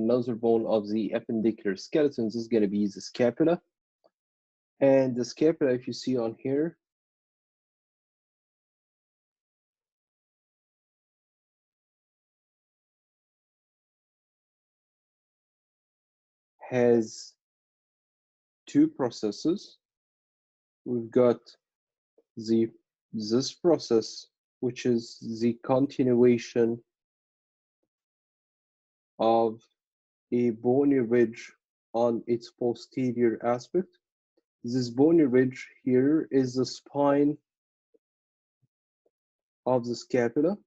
another bone of the appendicular skeleton. This is going to be the scapula. And the scapula, if you see on here, has two processes. We've got this process, which is the continuation of a bony ridge on its posterior aspect. This bony ridge here is the spine of the scapula,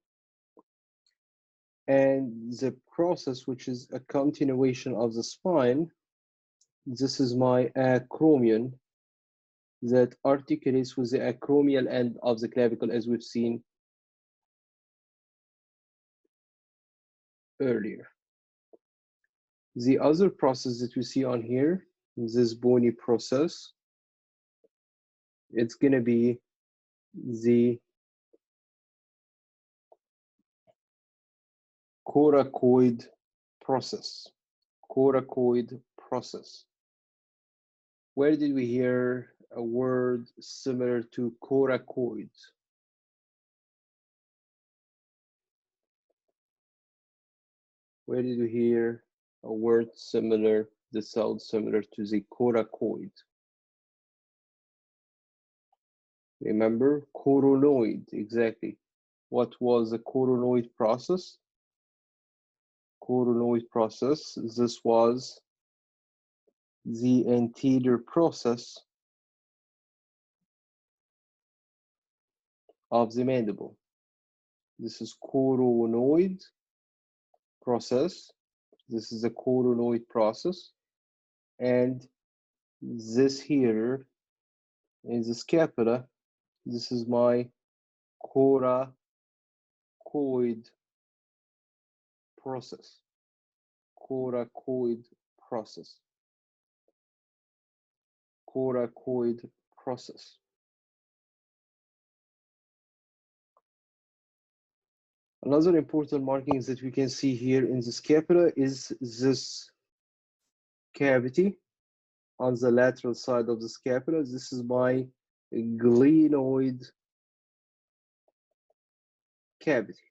and the process, which is a continuation of the spine, this is my acromion that articulates with the acromial end of the clavicle, as we've seen earlier. The other process that we see on here, this bony process, it's going to be the coracoid process. Coracoid process. Where did we hear a word similar to coracoid? Where did we hear a word similar, the sound similar to the coracoid? Remember, coronoid, exactly. What was the coronoid process? Coronoid process, this was the anterior process of the mandible. This is coronoid process. This is the coronoid process. And this here is the scapula. This is my coracoid process. Coracoid process. Coracoid process. Another important markings that we can see here in the scapula is this cavity on the lateral side of the scapula. This is my glenoid cavity.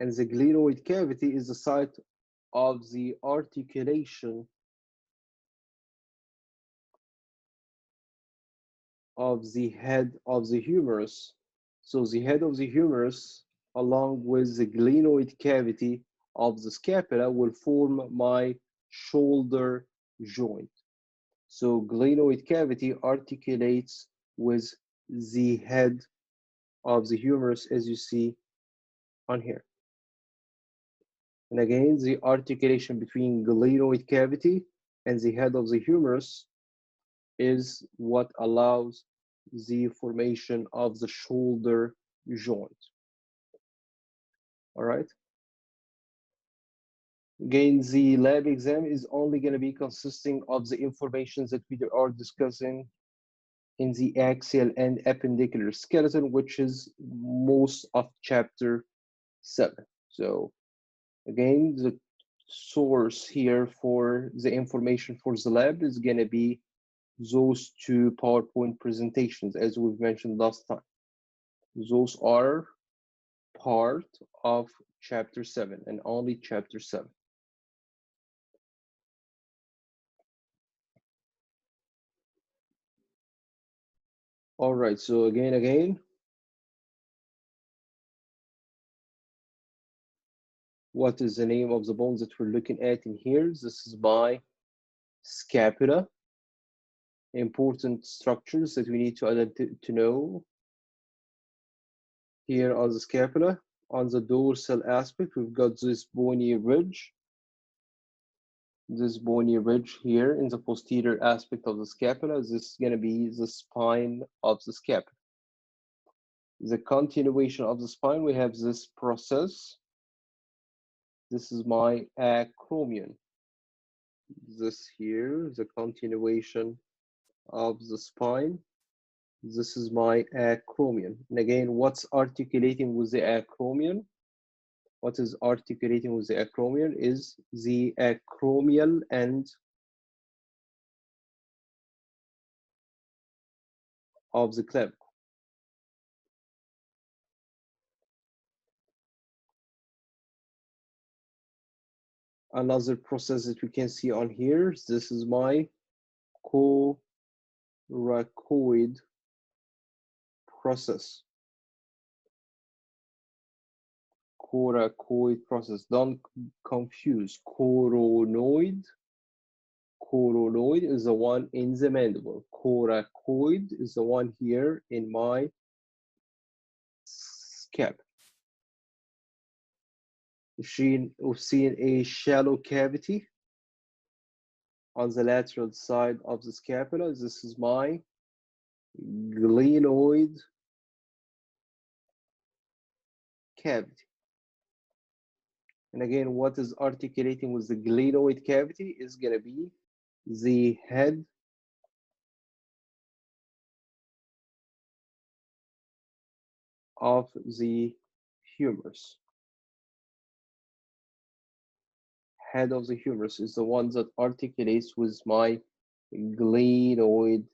And the glenoid cavity is the site of the articulation of the head of the humerus. So the head of the humerus, along with the glenoid cavity of the scapula, will form my shoulder joint. So glenoid cavity articulates with the head of the humerus, as you see on here. And again, the articulation between glenoid cavity and the head of the humerus is what allows the formation of the shoulder joint. All right. Again, the lab exam is only going to be consisting of the information that we are discussing in the axial and appendicular skeleton, which is most of chapter 7. So again, the source here for the information for the lab is going to be those two PowerPoint presentations, as we've mentioned last time. Those are part of chapter 7 and only chapter 7. All right, so again, what is the name of the bones that we're looking at in here? This is my scapula. Important structures that we need to know. Here on the scapula, on the dorsal aspect, we've got this bony ridge. This bony ridge here in the posterior aspect of the scapula. This is going to be the spine of the scapula. The continuation of the spine, we have this process. This is my acromion. This here, the continuation of the spine. This is my acromion. And again, what's articulating with the acromion? What is articulating with the acromion is the acromial end of the clavicle. Another process that we can see on here, this is my coracoid process. Coracoid process. Don't confuse coronoid. Coronoid is the one in the mandible. Coracoid is the one here in my scap. We've seen a shallow cavity on the lateral side of the scapula. This is my glenoid cavity. And again, what is articulating with the glenoid cavity is going to be the head of the humerus. Head of the humerus is the one that articulates with my glenoid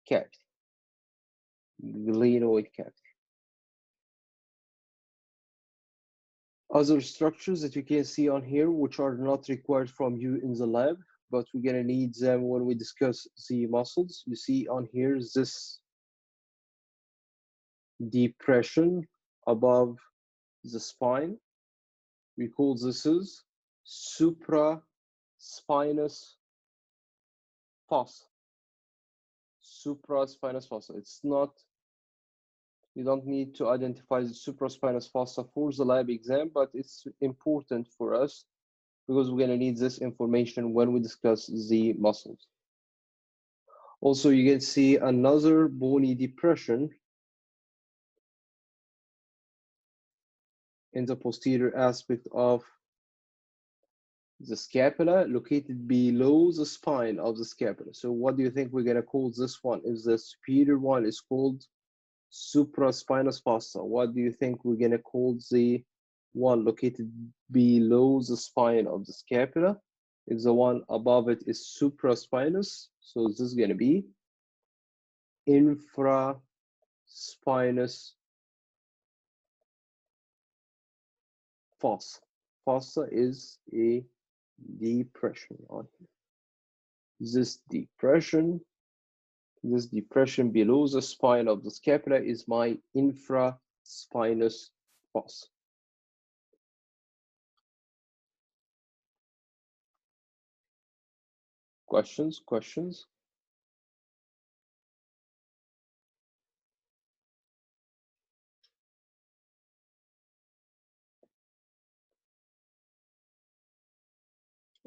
cavity. Glenoid cavity. Other structures that you can see on here, which are not required from you in the lab, but we're gonna need them when we discuss the muscles. You see on here this depression above the spine. We call this is supraspinous fossa. Supraspinous fossa. It's not, you don't need to identify the supraspinous fossa for the lab exam, but it's important for us because we're going to need this information when we discuss the muscles. Also, you can see another bony depression in the posterior aspect of the scapula, located below the spine of the scapula. So what do you think we're going to call this one? If the superior one is called supraspinous fossa, what do you think we're going to call the one located below the spine of the scapula? If the one above it is supraspinous, so this is going to be infraspinous fossa. Fossa is a depression on here. This depression below the spine of the scapula is my infraspinous fossa. Questions?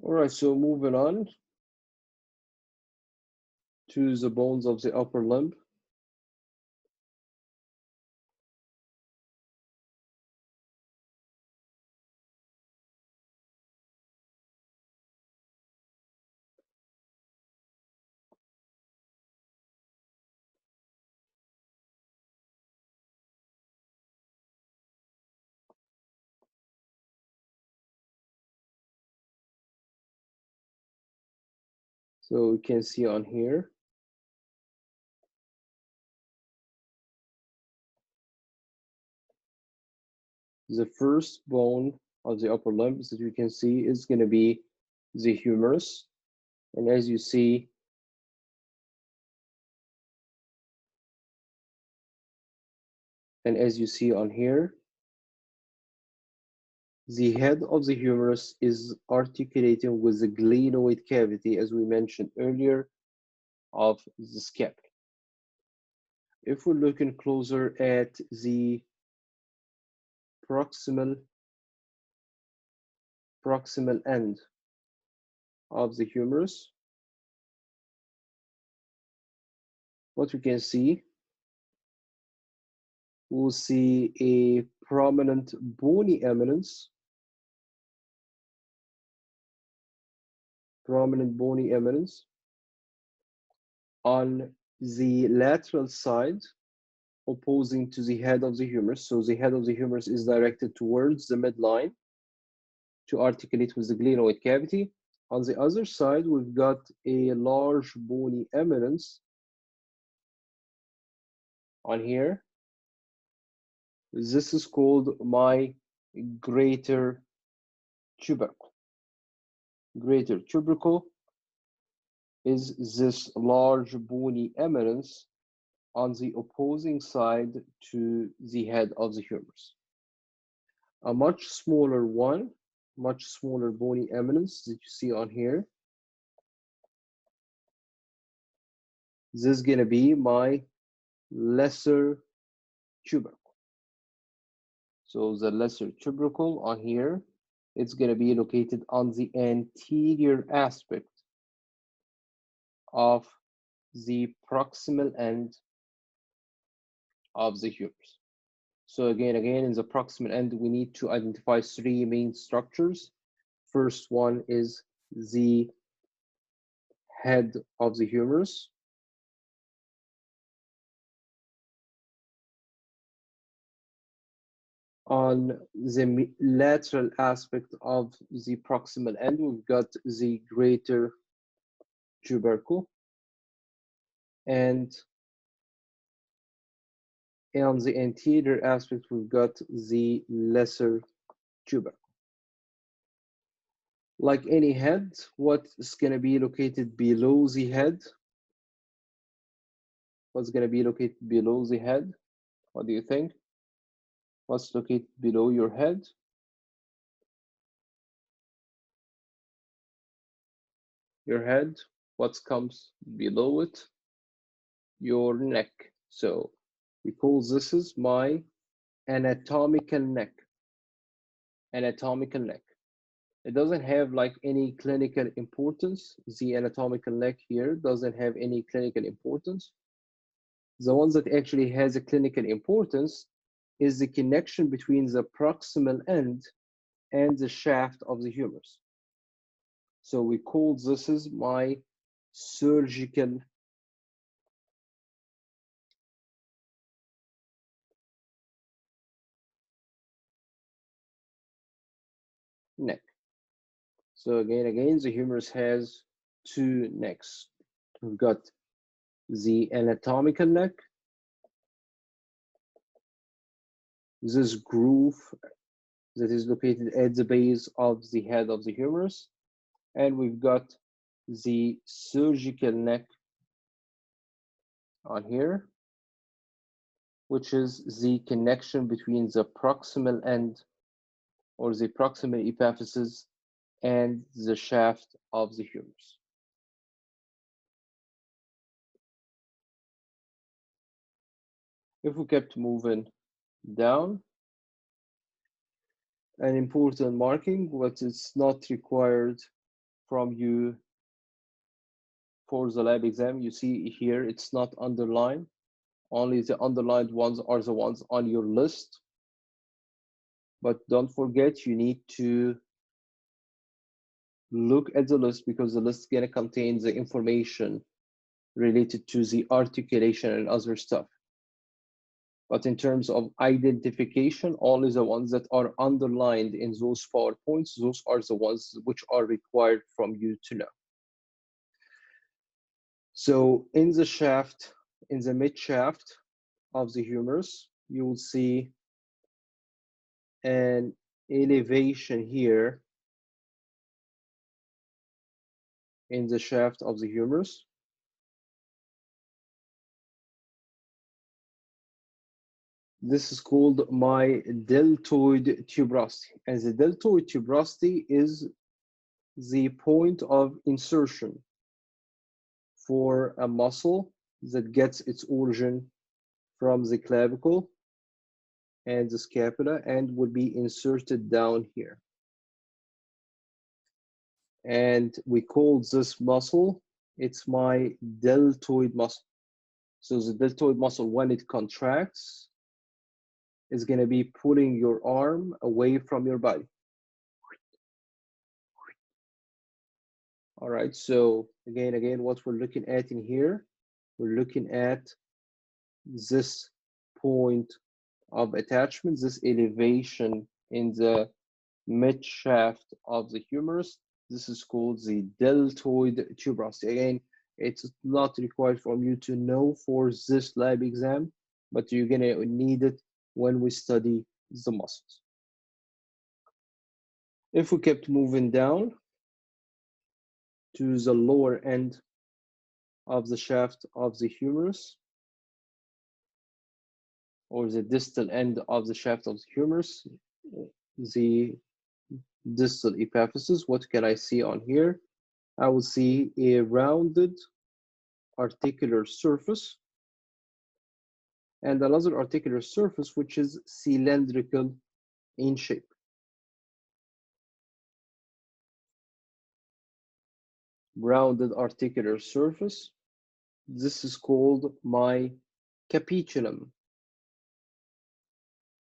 All right, so moving on to the bones of the upper limb. So you can see on here, the first bone of the upper limb that you can see is going to be the humerus. And as you see, on here, the head of the humerus is articulating with the glenoid cavity, as we mentioned earlier, of the scapula. If we're looking closer at the proximal end of the humerus, what we can see, we'll see a prominent bony eminence, on the lateral side opposing to the head of the humerus. So the head of the humerus is directed towards the midline to articulate with the glenoid cavity. On the other side, we've got a large bony eminence on here. This is called my greater tubercle. Greater tubercle is this large bony eminence on the opposing side to the head of the humerus. A much smaller one, much smaller bony eminence that you see on here. This is going to be my lesser tubercle. So the lesser tubercle on here, it's going to be located on the anterior aspect of the proximal end of the humerus. So again, in the proximal end, we need to identify three main structures. First one is the head of the humerus. On the lateral aspect of the proximal end, we've got the greater tubercle. And on the anterior aspect, we've got the lesser tubercle. Like any head, what is going to be located below the head? What's going to be located below the head? What do you think? What's located below your head? Your head, what comes below it? Your neck. So we call this is my anatomical neck. Anatomical neck. It doesn't have like any clinical importance. The anatomical neck here doesn't have any clinical importance. The one that actually has a clinical importance is the connection between the proximal end and the shaft of the humerus. So we call this is my surgical neck. So again, the humerus has two necks. We've got the anatomical neck, this groove that is located at the base of the head of the humerus, and we've got the surgical neck on here, which is the connection between the proximal end or the proximal epiphysis and the shaft of the humerus. If we kept moving down, an important marking, but it's not required from you for the lab exam. You see here, it's not underlined. Only the underlined ones are the ones on your list. But don't forget, you need to look at the list because the list is going to contain the information related to the articulation and other stuff. But in terms of identification, only the ones that are underlined in those PowerPoints, those are the ones which are required from you to know. So in the shaft, in the mid shaft of the humerus, you will see an elevation here in the shaft of the humerus. This is called my deltoid tuberosity. And the deltoid tuberosity is the point of insertion for a muscle that gets its origin from the clavicle and the scapula and would be inserted down here. And we call this muscle, it's my deltoid muscle. So the deltoid muscle, when it contracts, is going to be pulling your arm away from your body. All right, so again, what we're looking at in here, we're looking at this point of attachment, this elevation in the mid shaft of the humerus. This is called the deltoid tuberosity. Again, it's not required from you to know for this lab exam, but you're gonna need it when we study the muscles. If we kept moving down to the lower end of the shaft of the humerus, or the distal end of the shaft of the humerus, the distal epiphysis, what can I see on here? I will see a rounded articular surface and another articular surface which is cylindrical in shape. Rounded articular surface. This is called my capitulum.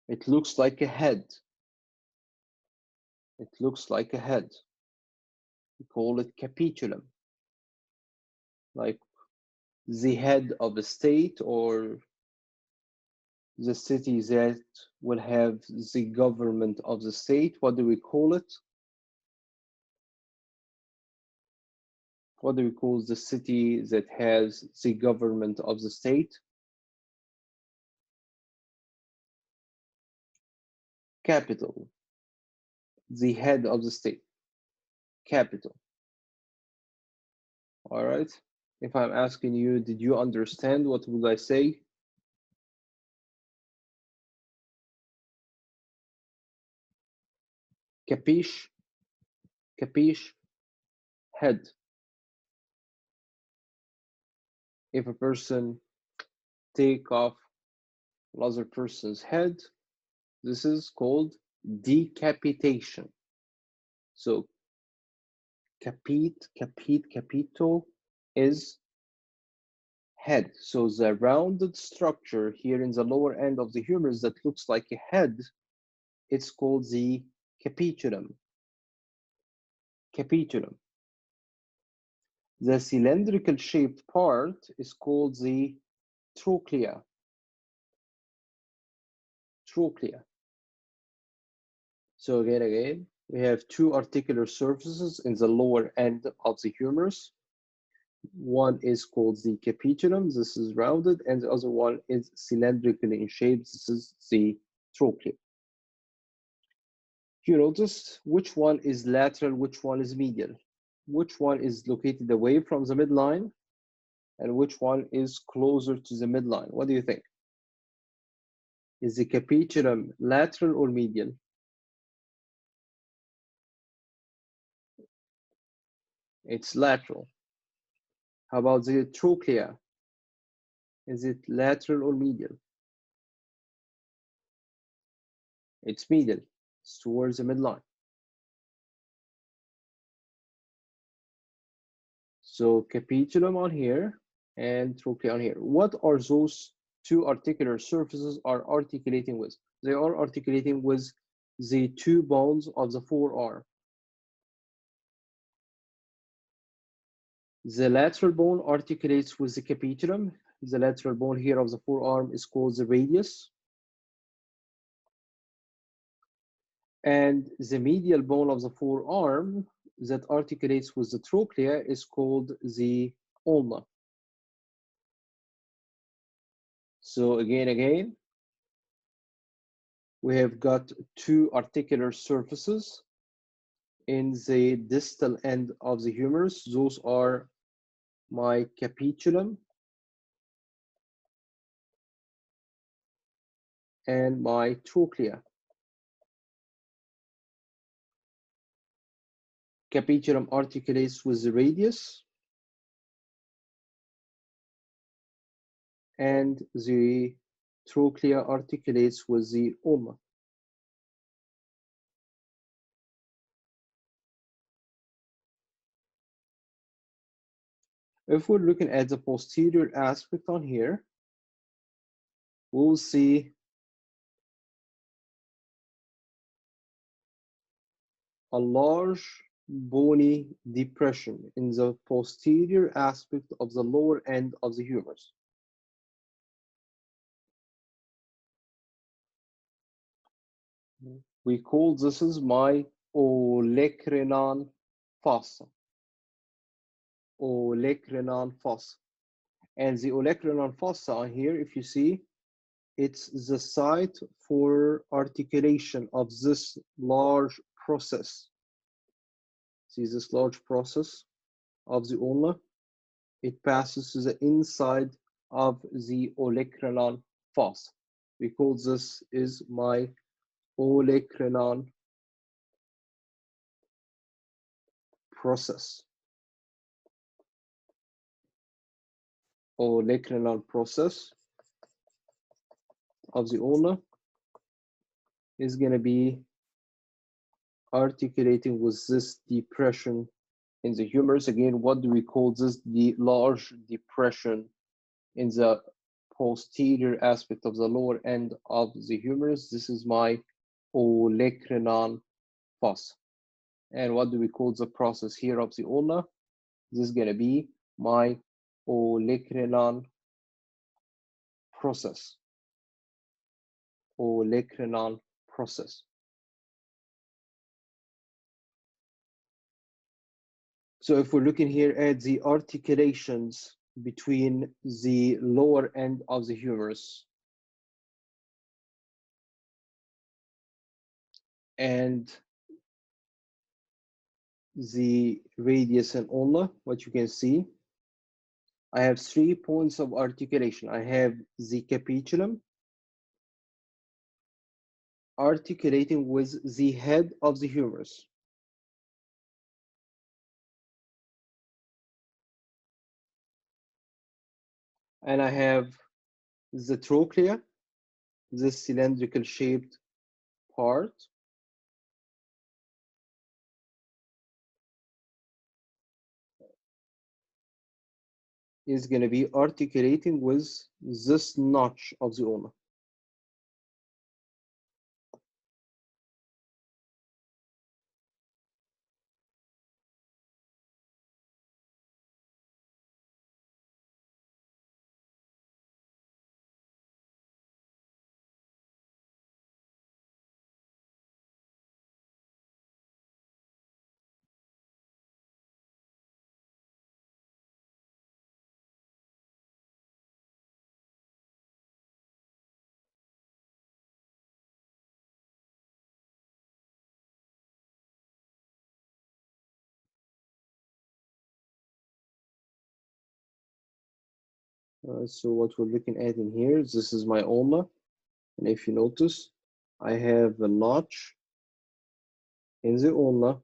It looks like a head. It looks like a head. We call it capitulum. Like the head of a state or the city that will have the government of the state. What do we call it? What do we call the city that has the government of the state? Capital. The head of the state. Capital. All right. If I'm asking you, did you understand? What would I say? Capiche? Capiche? Head. If a person take off another person's head, this is called decapitation. So capito is head. So the rounded structure here in the lower end of the humerus that looks like a head, it's called the capitulum. Capitulum. The cylindrical shaped part is called the trochlea. Trochlea. So again, we have two articular surfaces in the lower end of the humerus. One is called the capitulum, this is rounded, and the other one is cylindrical in shape, this is the trochlea. You notice which one is lateral, which one is medial, which one is located away from the midline, and which one is closer to the midline. What do you think? Is the capitulum lateral or medial? It's lateral. How about the trochlea? Is it lateral or medial? It's medial. It's towards the midline. So capitulum on here and trochlea on here. What are those two articular surfaces are articulating with? They are articulating with the two bones of the forearm. The lateral bone articulates with the capitulum. The lateral bone here of the forearm is called the radius. And the medial bone of the forearm that articulates with the trochlea is called the ulna. So again, we have got two articular surfaces in the distal end of the humerus. Those are my capitulum and my trochlea. Capitulum articulates with the radius, and the trochlea articulates with the ulna. If we're looking at the posterior aspect on here, we'll see a large bony depression in the posterior aspect of the lower end of the humerus. We call this is my olecranon fossa. Olecranon fossa. And the olecranon fossa here, if you see, it's the site for articulation of this large process. See this large process of the ulna? It passes to the inside of the olecranon fossa. We call this is my olecranon process. Olecranon process of the ulna is going to be articulating with this depression in the humerus. Again, what do we call this? The large depression in the posterior aspect of the lower end of the humerus. This is my olecranon fossa. And what do we call the process here of the ulna? This is going to be my olecranon process. Olecranon process. So if we're looking here at the articulations between the lower end of the humerus and the radius and ulna, what you can see, I have 3 points of articulation. I have the capitulum articulating with the head of the humerus. And I have the trochlea, this cylindrical shaped part. Is going to be articulating with this notch of the ulna. So what we're looking at in here, this is my ulna. And if you notice, I have a notch in the ulna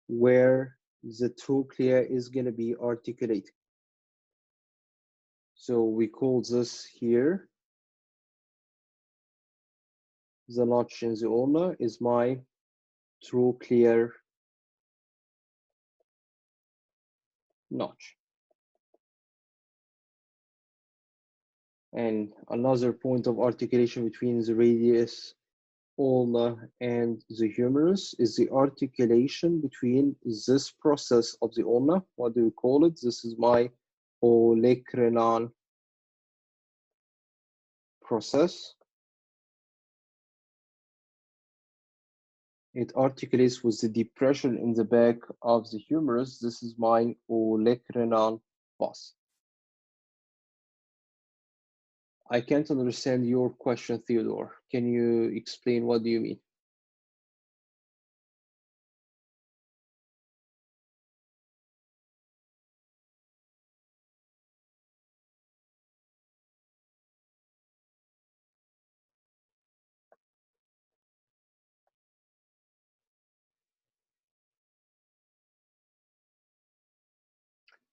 where the trochlea is going to be articulating. So we call this here, the notch in the ulna is my trochlear notch. And another point of articulation between the radius, ulna, and the humerus is the articulation between this process of the ulna. What do we call it? This is my olecranon process. It articulates with the depression in the back of the humerus. This is my olecranon fossa. I can't understand your question, Theodore. Can you explain what do you mean?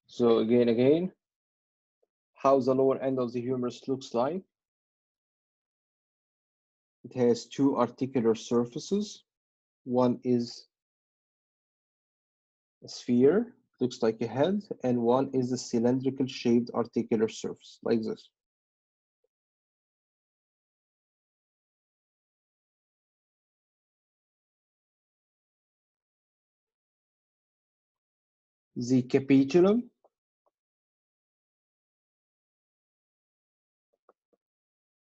So again, how the lower end of the humerus looks like. It has 2 articular surfaces. One is a sphere, looks like a head, and one is a cylindrical shaped articular surface, like this. The capitulum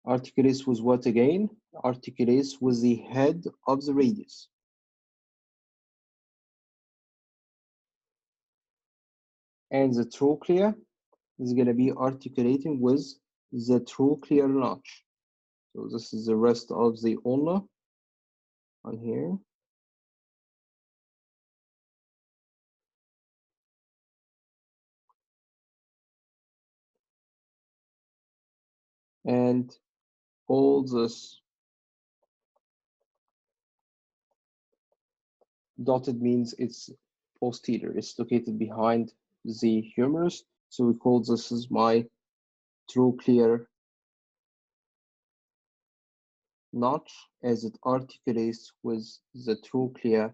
Articulates with what again? Articulates with the head of the radius. And the trochlea is going to be articulating with the trochlear notch. So this is the rest of the ulna on here. And all this dotted means it's posterior. It's located behind the humerus. So we call this as my trochlear notch as it articulates with the trochlea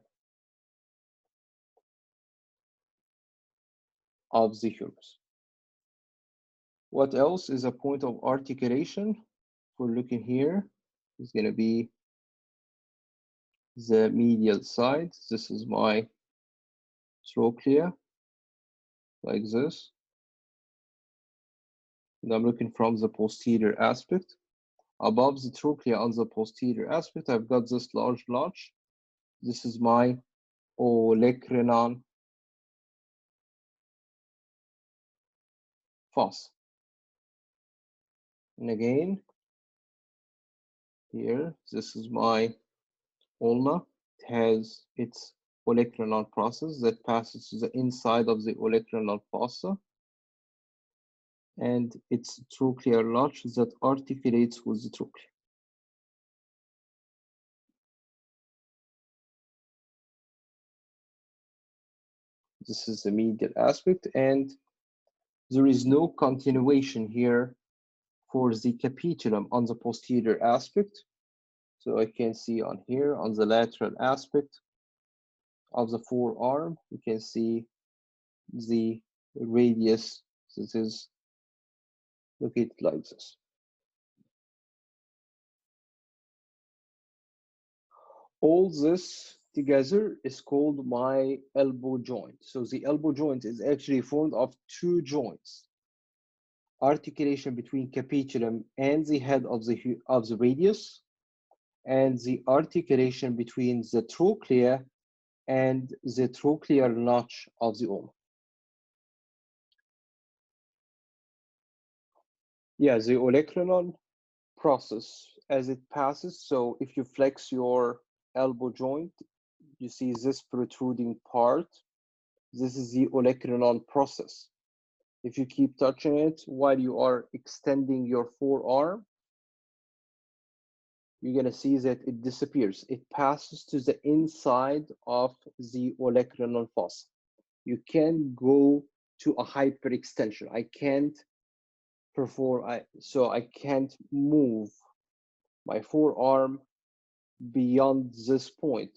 of the humerus. What else is a point of articulation? If we're looking here, it's going to be the medial side. This is my trochlea, like this. And I'm looking from the posterior aspect. Above the trochlea on the posterior aspect, I've got this large notch. This is my olecranon fossa. And again, here, this is my ulna. It has its olecranon process that passes to the inside of the olecranon fossa, and its trochlear notch that articulates with the trochlea. This is the medial aspect, and there is no continuation here for the capitulum on the posterior aspect. So I can see on here, on the lateral aspect of the forearm, you can see the radius that is located like this. All this together is called my elbow joint. So the elbow joint is actually formed of two joints. Articulation between capitulum and the head of the radius, and the articulation between the trochlea and the trochlear notch of the ulna. Yeah, the olecranon process as it passes. So if you flex your elbow joint, you see this protruding part. This is the olecranon process. If you keep touching it while you are extending your forearm, you're going to see that it disappears. It passes to the inside of the olecranon fossa. You can't go to a hyperextension. I can't so I can't move my forearm beyond this point.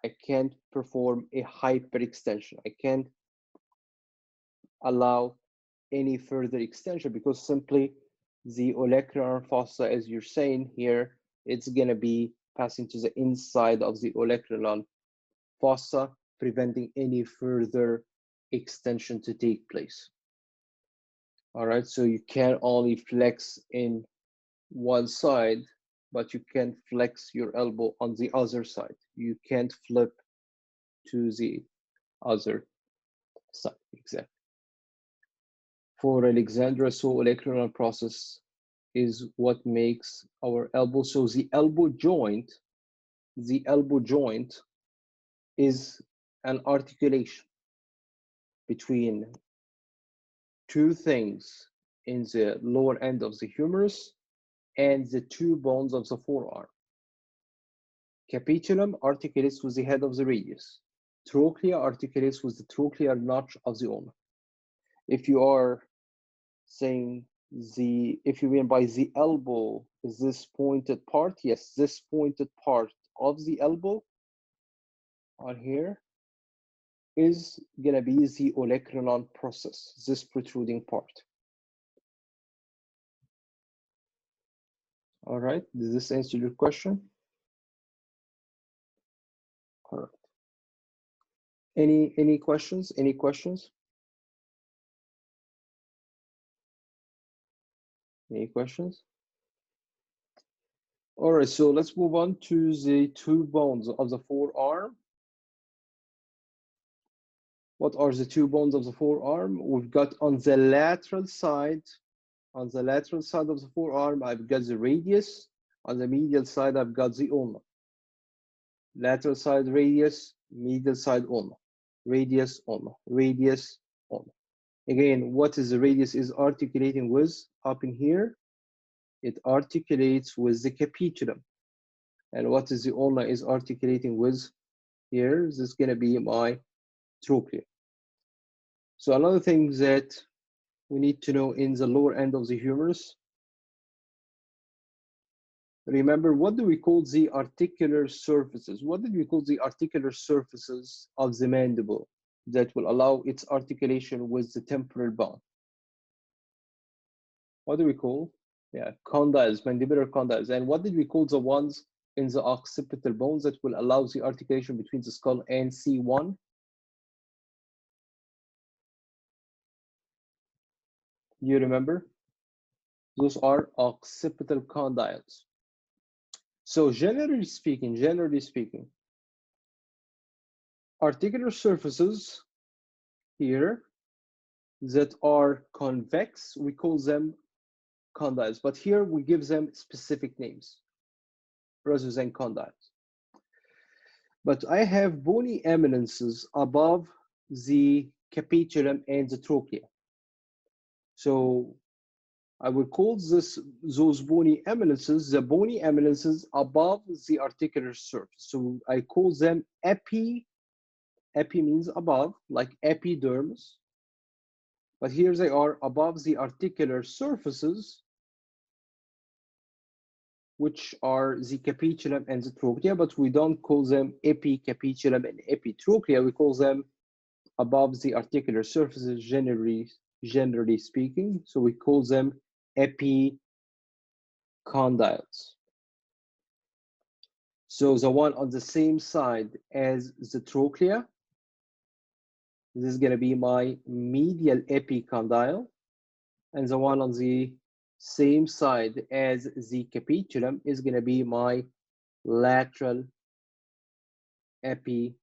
I can't perform a hyperextension. I can't allow any further extension because simply the olecranon fossa, as you're saying here, it's going to be passing to the inside of the olecranon fossa, preventing any further extension to take place. All right, so you can only flex in one side, but you can't flex your elbow on the other side. You can't flip to the other side. Exactly. For Alexandra, so olecranon process is what makes our elbow. So the elbow joint is an articulation between two things in the lower end of the humerus and the two bones of the forearm. Capitulum articulates with the head of the radius. Trochlea articulates with the trochlear notch of the ulna. If you are saying if you mean by the elbow is this pointed part, yes, this pointed part of the elbow on here is gonna be the olecranon process, this protruding part. All right, does this answer your question? All right. Any questions? Any questions? Any questions? All right, so let's move on to the two bones of the forearm. What are the two bones of the forearm? We've got on the lateral side of the forearm, I've got the radius. On the medial side, I've got the ulna. Lateral side radius, medial side ulna. Radius, ulna, radius, ulna. Again, what is the radius is articulating with up in here? It articulates with the capitulum. And what is the ulna is articulating with here? This is going to be my trochlea. So another thing that we need to know in the lower end of the humerus, remember, what do we call the articular surfaces? What did we call the articular surfaces of the mandible that will allow its articulation with the temporal bone? What do we call? Yeah, condyles, mandibular condyles. And what did we call the ones in the occipital bones that will allow the articulation between the skull and C1? You remember? Those are occipital condyles. So generally speaking, articular surfaces here that are convex, we call them condyles, but here we give them specific names rather than condyles. But I have bony eminences above the capitulum and the trochlea. So I will call those bony eminences, the bony eminences above the articular surface. So I call them epi means above, like epidermis. But here they are above the articular surfaces, which are the capitulum and the trochlea, but we don't call them epicapitulum and epitrochlea. We call them above the articular surfaces, generally speaking. So we call them epicondyles. So the one on the same side as the trochlea, this is going to be my medial epicondyle, and the one on the same side as the capitulum is going to be my lateral epicondyle.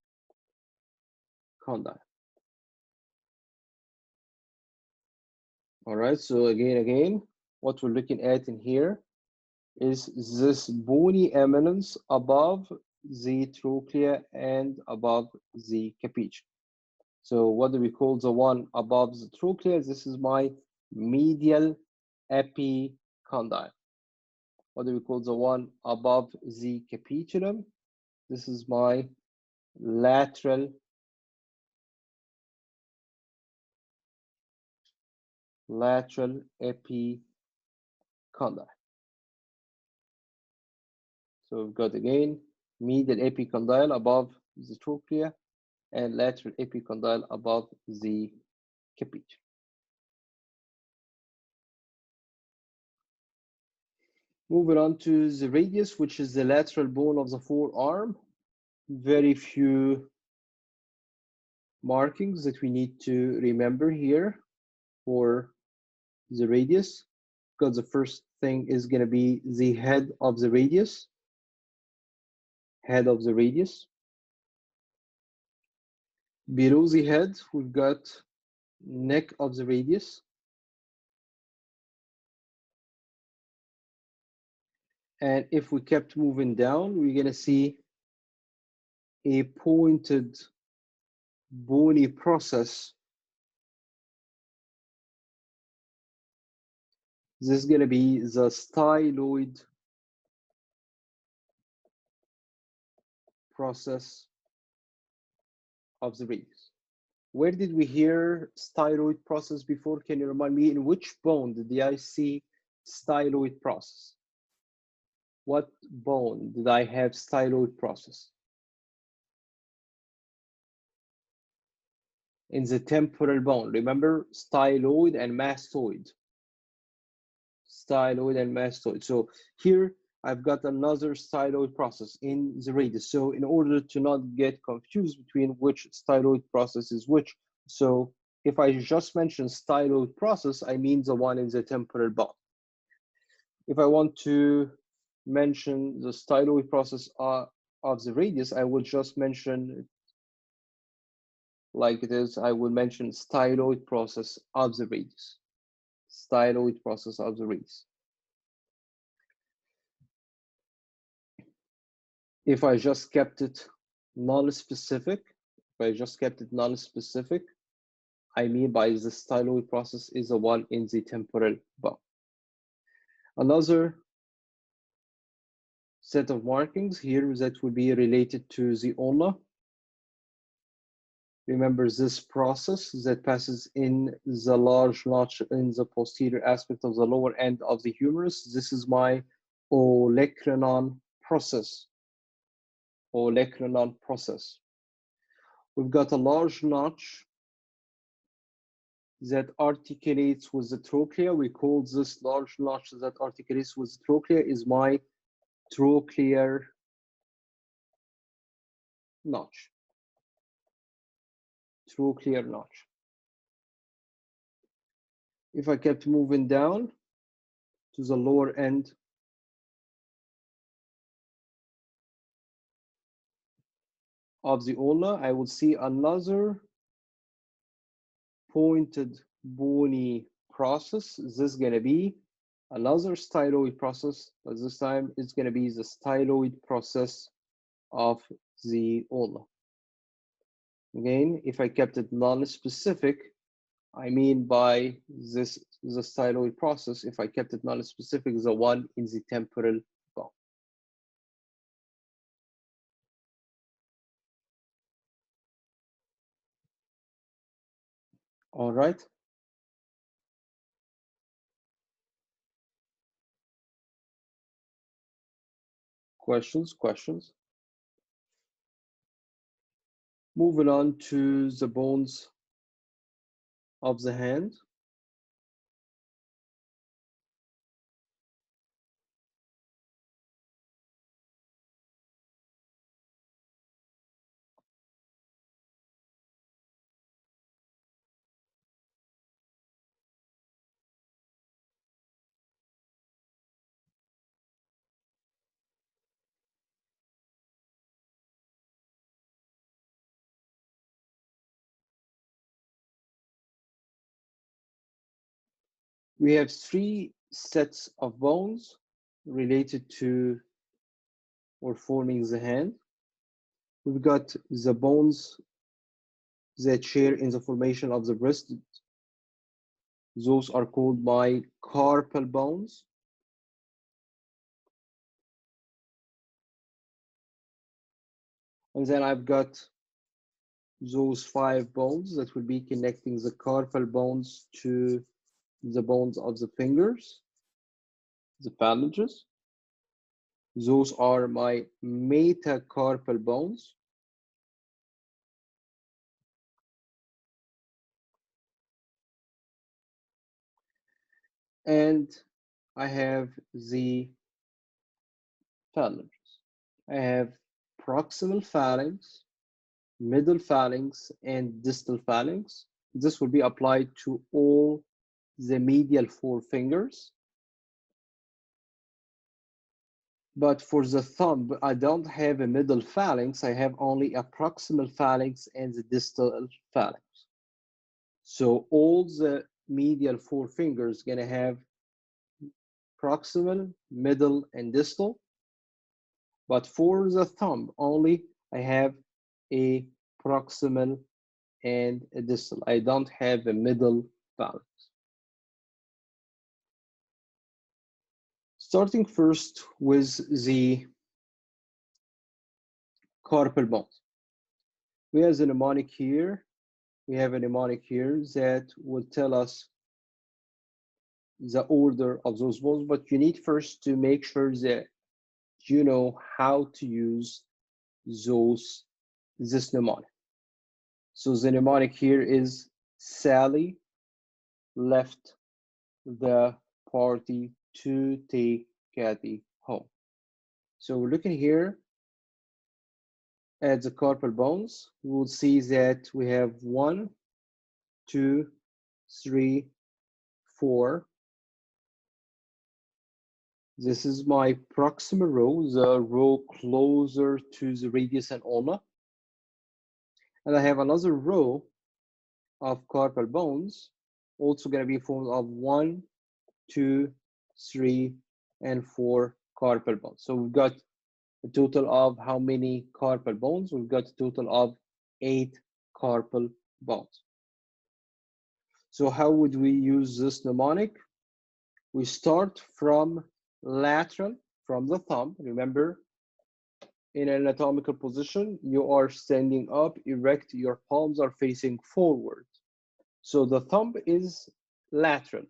All right, so again, what we're looking at in here is this bony eminence above the trochlea and above the capitulum. So what do we call the one above the trochlea? This is my medial epicondyle. What do we call the one above the capitulum? This is my lateral epicondyle. So we've got again medial epicondyle above the trochlea and lateral epicondyle above the capitulum. Moving on to the radius, which is the lateral bone of the forearm. Very few markings that we need to remember here for the radius, because the first thing is going to be the head of the radius. Below the head, we've got neck of the radius. And if we kept moving down, we're going to see a pointed bony process. This is going to be the styloid process of the radius. Where did we hear styloid process before? Can you remind me in which bone did I see styloid process? What bone did I have styloid process? In the temporal bone. Remember, styloid and mastoid. So here I've got another styloid process in the radius. So in order to not get confused between which styloid process is which, so if I just mention styloid process, I mean the one in the temporal bone. If I want to mention the styloid process of the radius, I will just mention like it is. I will mention styloid process of the radius. Styloid process of the radius. If I just kept it non-specific, I mean by the styloid process is the one in the temporal bone. Another set of markings here that will be related to the ulna. Remember this process that passes in the large notch in the posterior aspect of the lower end of the humerus. This is my olecranon process. Olecranon process. We've got a large notch that articulates with the trochlea. We call this large notch that articulates with the trochlea is my trochlear notch. Trochlear notch. If I kept moving down to the lower end of the ulna, I will see another pointed bony process. This is going to be another styloid process, but this time it's going to be the styloid process of the ulna. Again, if I kept it non-specific, I mean by this the styloid process, if I kept it non-specific, the one in the temporal bone. All right. Questions? Moving on to the bones of the hand. We have three sets of bones related to or forming the hand. We've got the bones that share in the formation of the wrist. Those are called my carpal bones. And then I've got those 5 bones that will be connecting the carpal bones to the bones of the fingers, the phalanges. Those are my metacarpal bones. And I have the phalanges. I have proximal phalanx, middle phalanx, and distal phalanx. This will be applied to all the medial 4 fingers. But for the thumb, I don't have a middle phalanx. I have only a proximal phalanx and the distal phalanx. So all the medial 4 fingers gonna have proximal, middle, and distal. But for the thumb only, I have a proximal and a distal. I don't have a middle phalanx. Starting first with the carpal bones. We have a mnemonic here. We have a mnemonic here that will tell us the order of those bones, but you need first to make sure that you know how to use this mnemonic. So the mnemonic here is Sally left the party to take Kathy home. So we're looking here at the carpal bones. We will see that we have 1, 2, 3, 4, This is my proximal row, the row closer to the radius and ulna. And I have another row of carpal bones, also going to be formed of 1, 2, 3, and 4 carpal bones. So we've got a total of how many carpal bones? We've got a total of 8 carpal bones. So how would we use this mnemonic? We start from lateral, from the thumb. Remember, in an anatomical position, you are standing up erect, your palms are facing forward. So the thumb is lateral.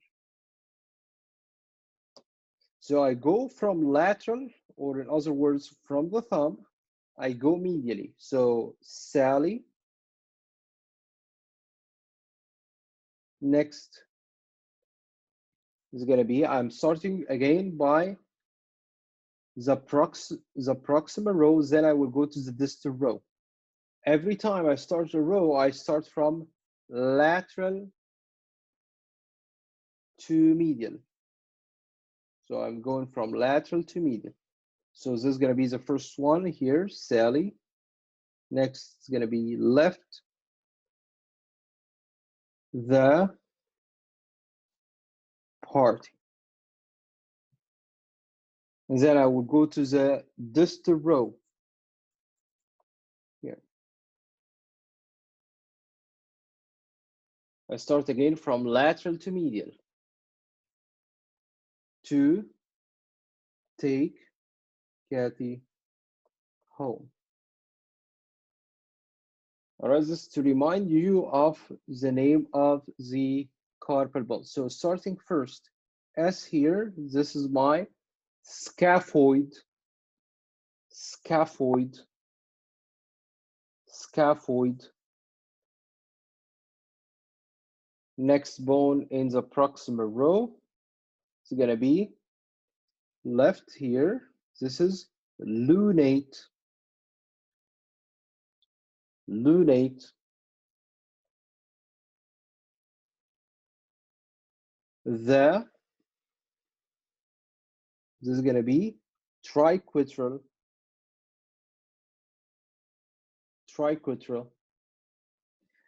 So I go from lateral, or in other words, from the thumb, I go medially. So Sally, next is going to be, I'm starting again by the proximal row, then I will go to the distal row. Every time I start a row, I start from lateral to medial. So I'm going from lateral to medial. So this is going to be the first one here, Sally. Next is going to be left, the party. And then I will go to the distal row here. I start again from lateral to medial. To take Kathy home. All right, this is to remind you of the name of the carpal bone. So starting first, S here, this is my scaphoid, scaphoid, scaphoid. Next bone in the proximal row is going to be left here. This is lunate, lunate. This is going to be triquetral, triquetral.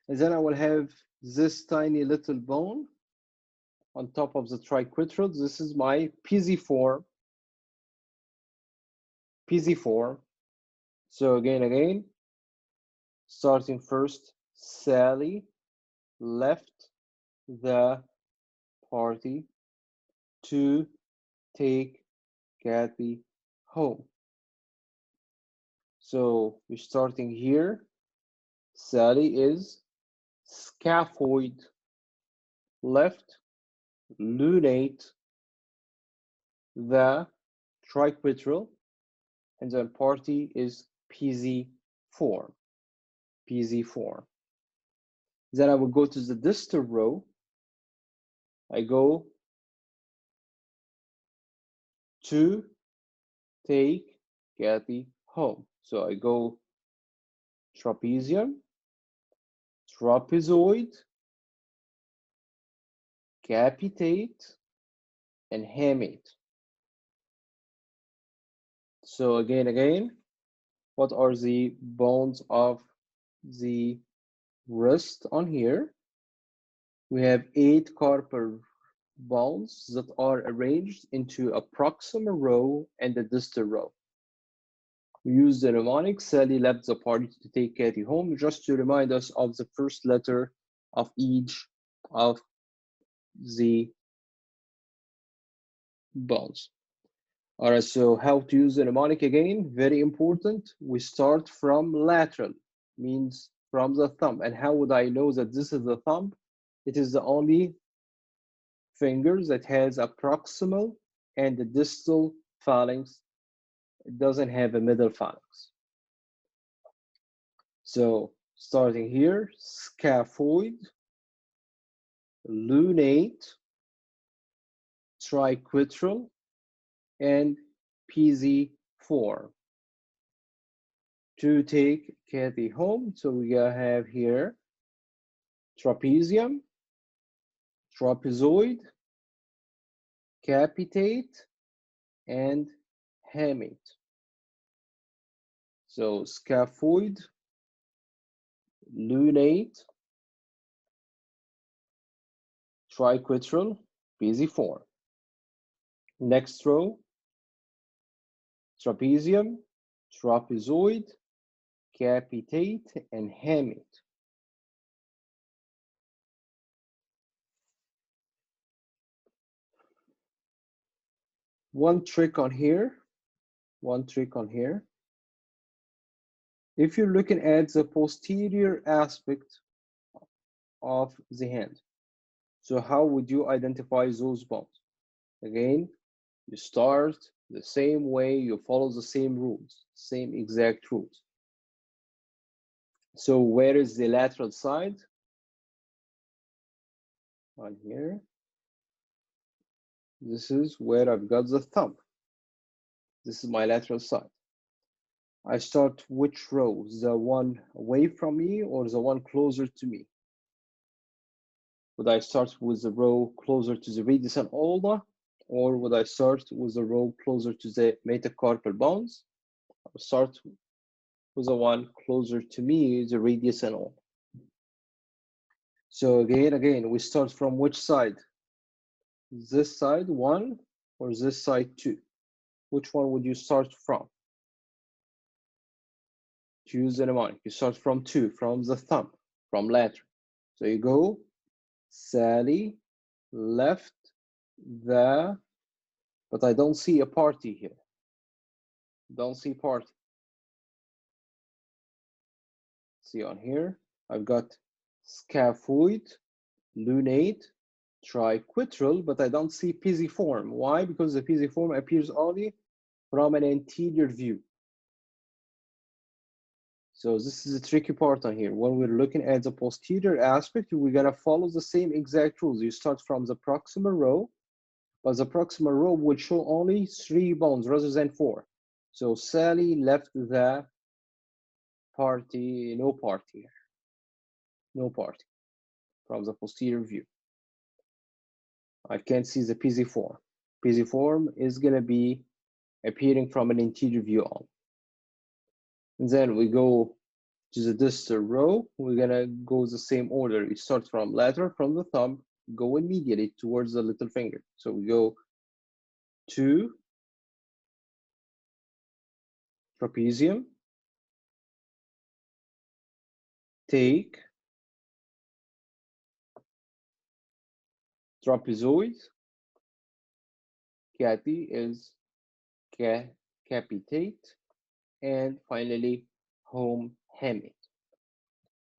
And then I will have this tiny little bone on top of the triquetral. This is my pisiform, pisiform. So again, starting first, Sally left the party to take Kathy home. So we're starting here. Sally is scaphoid, left, lunate, the triquetral, and then party is pisiform, pisiform. Then I will go to the distal row. I go to take Kathy home. So I go trapezium, trapezoid, capitate, and hamate. So again, what are the bones of the wrist on here? We have 8 carpal bones that are arranged into a proximal row and a distal row. We use the mnemonic, Sally left the party to take Kathy home, just to remind us of the first letter of each of the bones. All right, so how to use the mnemonic again, very important. We start from lateral, means from the thumb. And how would I know that this is the thumb? It is the only finger that has a proximal and the distal phalanx. It doesn't have a middle phalanx. So starting here, scaphoid, lunate, triquetral, and pisiform. To take Kathy home, so we have here trapezium, trapezoid, capitate, and hamate. So scaphoid, lunate, triquetral, pisiform. Next row, trapezium, trapezoid, capitate, and hamate. One trick on here. If you're looking at the posterior aspect of the hand, so how would you identify those bones? Again, you start the same way, you follow the same rules, same exact rules. So where is the lateral side? On here. This is where I've got the thumb. This is my lateral side. I start which row? The one away from me or the one closer to me? Would I start with the row closer to the radius and ulna, or would I start with the row closer to the metacarpal bones? I would start with the one closer to me, the radius and ulna. So again, we start from which side? This side, one, or this side, two? Which one would you start from? Choose the mnemonic. You start from two, from the thumb, from lateral. So you go, Sally, left, the, but I don't see a party here. Don't see party. See on here, I've got scaphoid, lunate, triquetral, but I don't see pisiform. Why? Because the pisiform appears only from an anterior view. So this is a tricky part on here. When we're looking at the posterior aspect, we're gonna follow the same exact rules. You start from the proximal row, but the proximal row will show only 3 bones rather than 4. So Sally left the party, no party here. No party from the posterior view. I can't see the pisiform. Pisiform is gonna be appearing from an anterior view on. And then we go to the distal row. We're gonna go the same order. You start from lateral, from the thumb, go immediately towards the little finger. So we go to trapezium, take, trapezoid, capi is capitate, and finally home hamate.